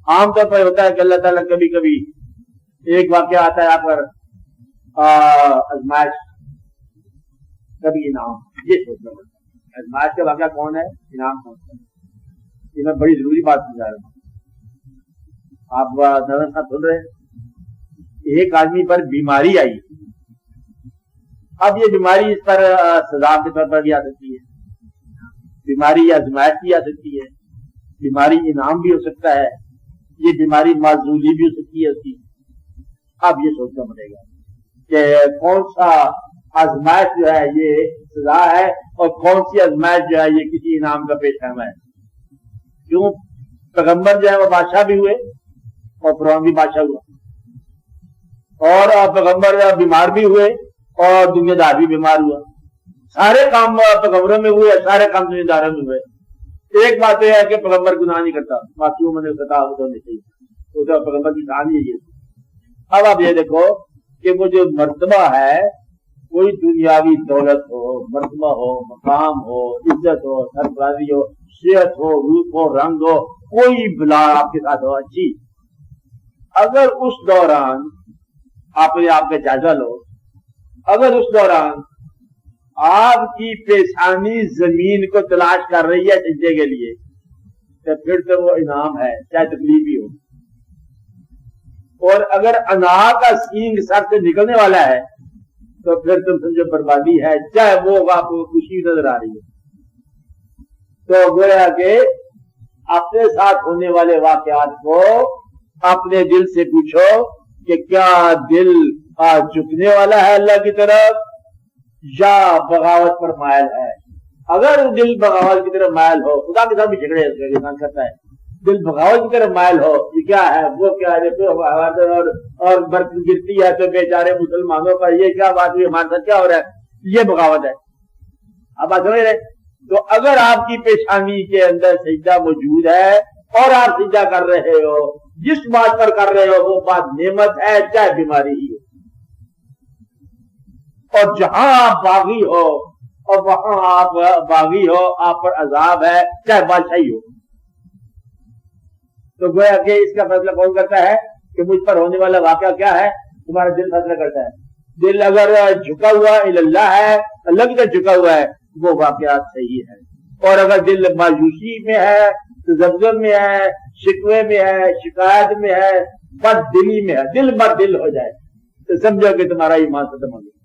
عام طور پر ہوتا ہے کہ اللہ تعالیٰ کبھی کبھی ایک واقعہ آتا ہے آپ پر آزمائش کبھی انعام، یہ سوچنا پڑتا ہے آزمائش کا واقعہ کون ہے، انعام کون ہے. یہ میں بڑی ضروری بات سمجھا رہا ہوں. آپ نظر ساتھ سن رہے ہیں، ایک آدمی پر بیماری آئی. اب یہ بیماری اس پر سزا کے طور پر بھی آ سکتی ہے، بیماری یا آزمائش بھی آ سکتی ہے، بیماری انعام بھی ہو سکتا ہے، یہ بیماری معذولی بھی ہو سکتی ہے اس کی. اب یہ سوچنا پڑے گا کہ کون سا آزمائش جو ہے یہ سزا ہے اور کون سی آزمائش جو ہے یہ کسی انعام کا پیش خیمہ ہے. کیوں پیغمبر جو ہے وہ بادشاہ بھی ہوئے اور فرعون بھی بادشاہ ہوا، اور پیغمبر بیمار بھی ہوئے اور دنیا دار بھی بیمار ہوا. سارے کام پیغمبروں میں ہوئے، سارے کام دنیا داروں میں ہوئے. ایک بات یہ ہے کہ پیغمبر گناہ نہیں کرتا، معصوم نے خطا ہونا چاہیے، وہ تو پیغمبر کی کہانی ہے. اب آپ یہ دیکھو کہ وہ جو مرتبہ ہے، کوئی دنیاوی دولت ہو، مرتبہ ہو، مقام ہو، عزت ہو، سرفرازی ہو، صحت ہو، روپ ہو، رنگ ہو، کوئی بلا آپ کے ساتھ ہو اچھی، اگر اس دوران آپ نے آپ کا جائزہ لو، اگر اس دوران آپ کی پیشانی زمین کو تلاش کر رہی ہے سجدے کے لیے، تو پھر تو وہ انعام ہے چاہے تکلیف ہی ہو. اور اگر انا کا سینگ سر سے نکلنے والا ہے تو پھر تم سمجھو بربادی ہے، چاہے وہ آپ کو خوشی نظر آ رہی ہے. تو گویا کہ اپنے ساتھ ہونے والے واقعات کو اپنے دل سے پوچھو کہ کیا دل جھکنے والا ہے اللہ کی طرف یا بغاوت پر مائل ہے. اگر دل بغاوت کی طرف مائل ہو، خدا کے ساتھ بھی جھگڑے انسان کرتا ہے، دل بغاوت کی طرف مائل ہو، یہ کیا ہے وہ کیا ہے، اور برف گرتی ہے تو بیچارے مسلمانوں کا یہ کیا بات ہوئی، ہمارے ساتھ کیا ہو رہا ہے، یہ بغاوت ہے. آپ بات سمجھ رہے؟ تو اگر آپ کی پیشانی کے اندر سجدہ موجود ہے اور آپ سجدہ کر رہے ہو، جس بات پر کر رہے ہو وہ بات نعمت ہے چاہے بیماری ہی ہو، اور جہاں آپ باغی ہو اور وہاں آپ باغی ہو، آپ پر عذاب ہے چاہے بادشاہی ہو. تو گویا کہ اس کا فیصلہ کون کرتا ہے کہ مجھ پر ہونے والا واقعہ کیا ہے؟ تمہارا دل فیصلہ کرتا ہے. دل اگر جھکا ہوا اللہ ہے، اللہ کی طرف جھکا ہوا ہے، وہ واقعات صحیح ہے. اور اگر دل مایوسی میں ہے، تذبذب میں ہے، شکوے میں ہے، شکایت میں ہے، بد دلی میں ہے، دل بد دل ہو جائے تو سمجھو کہ تمہارا ایمان ختم ہو گیا.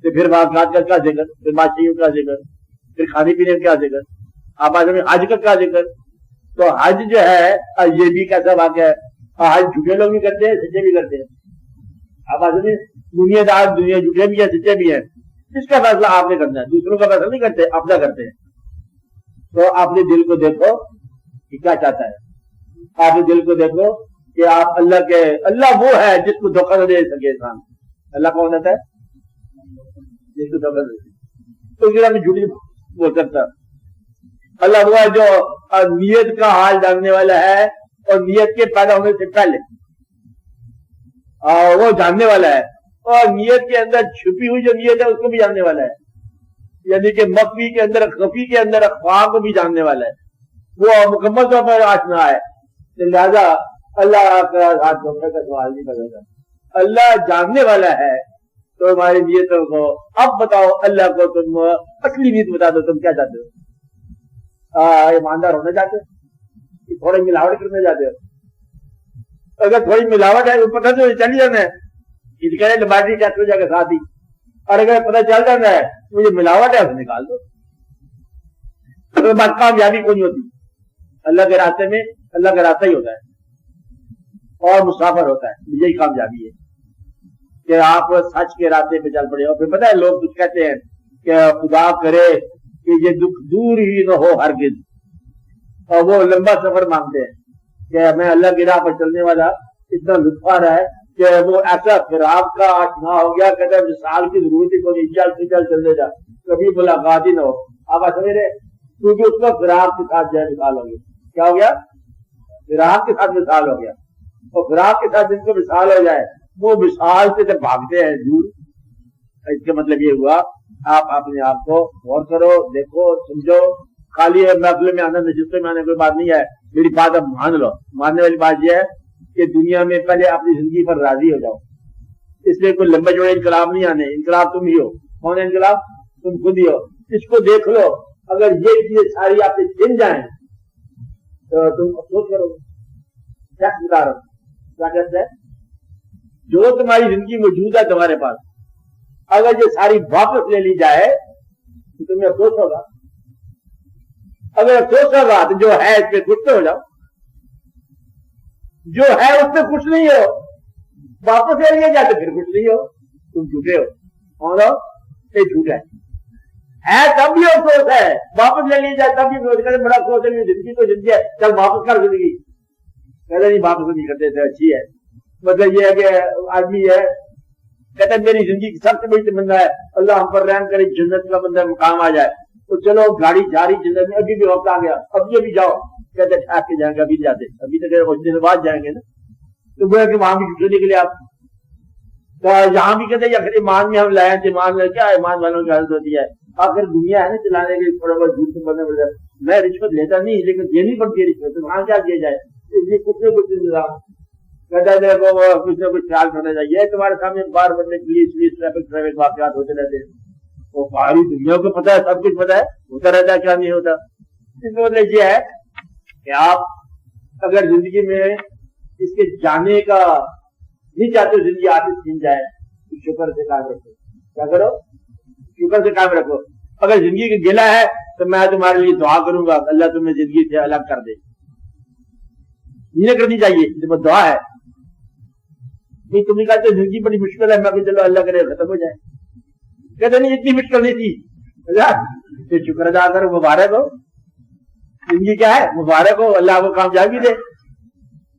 تو پھر واقعات کا کیا ذکر، پھر بادشاہیوں کا ذکر، پھر کھانے پینے کا کیا ذکر، آپ آج میں حج کا کیا ذکر. تو حج جو ہے یہ بھی کیسا واقعہ ہے، حج جھوٹے لوگ بھی کرتے ہیں، سچے بھی کرتے ہیں. آپ آج میں دنیا دار دنیا جھوٹے بھی ہیں، سچے بھی ہیں. اس کا فیصلہ آپ نے کرنا ہے، دوسروں کا فیصلہ نہیں کرتے، اپنا کرتے ہیں. تو اپنے دل کو دیکھو کہ کیا چاہتا ہے. آپ دل کو دیکھو کہ آپ اللہ وہ ہے جس کو دھوکہ نہ دے سکے انسان. اللہ کون ہوتا ہے؟ جس کو دھوکہ دے سکے. تو پھر ہمیں جھوٹی بول سکتا. اللہ وہ ہے جو نیت کا حال جاننے والا ہے اور نیت کے پیدا ہونے سے پہلے وہ جاننے والا ہے، اور نیت کے اندر چھپی ہوئی جو نیت ہے اس کو بھی جاننے والا ہے. یعنی کہ مخفی کے اندر، خفی کے اندر افواہ کو بھی جاننے والا ہے. وہ مکمل طور پر آشنا ہے. لہذا اللہ کا ہاتھ دھوکے کا سوال نہیں کرے گا. اللہ جاننے والا ہے. تو ہماری نیتوں کو اب بتاؤ، اللہ کو تم اصلی نیت بتا دو، تم کیا چاہتے ہو؟ ایماندار ہونا چاہتے ہو کہ تھوڑی ملاوٹ کرنا چاہتے ہو؟ اگر تھوڑی ملاوٹ ہے تو پتہ تو چل جانا ہے، اس کے لیبارٹری ٹیسٹ ہو جائے گا ساتھ ہی. اور اگر پتہ چل جانا ہے تو یہ ملاوٹ ہے، اسے نکال دو. بات کامیابی کو نہیں ہوتی. اللہ کے راستے میں اللہ کا راستہ ہی ہوتا ہے اور مسافر ہوتا ہے. یہی کامیابی ہے کہ آپ سچ کے راستے پہ چل پڑے. اور پھر پتہ ہے لوگ کچھ کہتے ہیں کہ خدا کرے کہ یہ دکھ دور ہی نہ ہو ہرگز، اور وہ لمبا سفر مانگتے ہیں کہ میں اللہ کی راہ پر چلنے والا اتنا لطف آ رہا ہے کہ وہ ایسا فراق کا آشنا ہو گیا کہ مثال کی ضرورت ہی کوئی، چل چلے جا، کبھی ملاقات ہی نہ ہو. آپ سمجھ رہے؟ کیونکہ اس کا فراق کے ساتھ جو ہے مثال ہو گیا. کیا ہو گیا؟ فراق کے ساتھ مثال ہو گیا. اور فراق کے ساتھ جن کو مثال ہو جائے وہ مثال سے جب بھاگتے ہیں دور. اس کا مطلب یہ ہوا آپ اپنے آپ کو غور کرو، دیکھو، سمجھو. خالی محفل میں آنا، نشستوں میں آنے کوئی بات نہیں ہے. میری بات اب مان لو. ماننے والی بات یہ ہے کہ دنیا میں پہلے اپنی زندگی پر راضی ہو جاؤ. اس لیے کوئی لمبے جوڑے انقلاب نہیں آنے. انقلاب تم ہی ہو. کون ہے انقلاب؟ تم خود ہی ہو. اس کو دیکھ لو. اگر یہ چیزیں ساری آپ سے چھن جائیں تو تم افسوس کرو گے. کیا بتا رہا ہوں؟ کیا کہتے ہیں؟ جو تمہاری زندگی موجود ہے تمہارے پاس، اگر یہ ساری واپس لے لی جائے تو تمہیں افسوس ہوگا. اگر افسوس ہوگا تو جو ہے اس پہ خوش تو ہو جاؤ. جو ہے اس پہ خوش نہیں ہو، واپس لے لیا جائے تو پھر خوش نہیں ہو. تم جھوٹے ہو. کون ہو؟ یہ جھوٹ ہے تب بھی افسوس ہے. واپس لے لیا جائے تب بھی بڑا افسوس ہے. زندگی تو زندگی ہے، چل واپس کر زندگی. پہلے نہیں واپس نہیں کرتے تھے. اچھی ہے. مطلب یہ ہے کہ آدمی ہے کہتا ہے میری زندگی کی سب سے بڑی تمنا ہے اللہ ہم پر رحم کرے، جنت کا بندہ مقام آ جائے. تو چلو گاڑی جا رہی جنت میں، ابھی بھی وقت آ گیا، ابھی ابھی جاؤ. کہتے ٹھاک کے جائیں گے، ابھی جاتے، ابھی تک کچھ دن بعد جائیں گے نا. تو وہ ہے کہ وہاں بھی جھوٹے نکلے آپ. تو یہاں بھی کہتے ہیں یا پھر ایمان میں ہم لائے تھے. ایمان میں کیا ایمان والوں کی حالت ہوتی ہے. آخر دنیا ہے نا چلانے کے لیے تھوڑا بہت جھوٹ سے بننا پڑتا ہے. میں رشوت لیتا نہیں لیکن دینی پڑتی ہے رشوت. تو وہاں کیا کیا جائے؟ اس لیے کچھ نہ کچھ انتظام کہتا ہے دیکھو کچھ نہ کچھ خیال کرنا چاہیے. تمہارے سامنے بار بندے پولیس ٹریفک واقعات ہوتے رہتے ہیں. وہ باہری دنیا کو پتا ہے، سب کچھ پتا ہے، ہوتا رہتا ہے، کیا نہیں ہوتا. اس کا مطلب یہ ہے کہ آپ اگر زندگی میں اس کے جانے کا نہیں چاہتے، زندگی عادت چھن جائے تو شکر سے کام رکھو. کیا کرو؟ شکر سے کام رکھو. اگر زندگی کا گلہ ہے تو میں تمہارے لیے دعا کروں گا اللہ تمہیں زندگی سے الگ کر دے. یہ کرنی چاہیے، یہ دعا ہے. نہیں تم نے کہا تو زندگی بڑی مشکل ہے، میں کہ چلو اللہ کرے ختم ہو جائے. کہتے نہیں اتنی مشکل نہیں تھی. شکر ادا کرو، مبارک ہو. زندگی کیا ہے؟ مبارک ہو، اللہ کو کامیابی دے.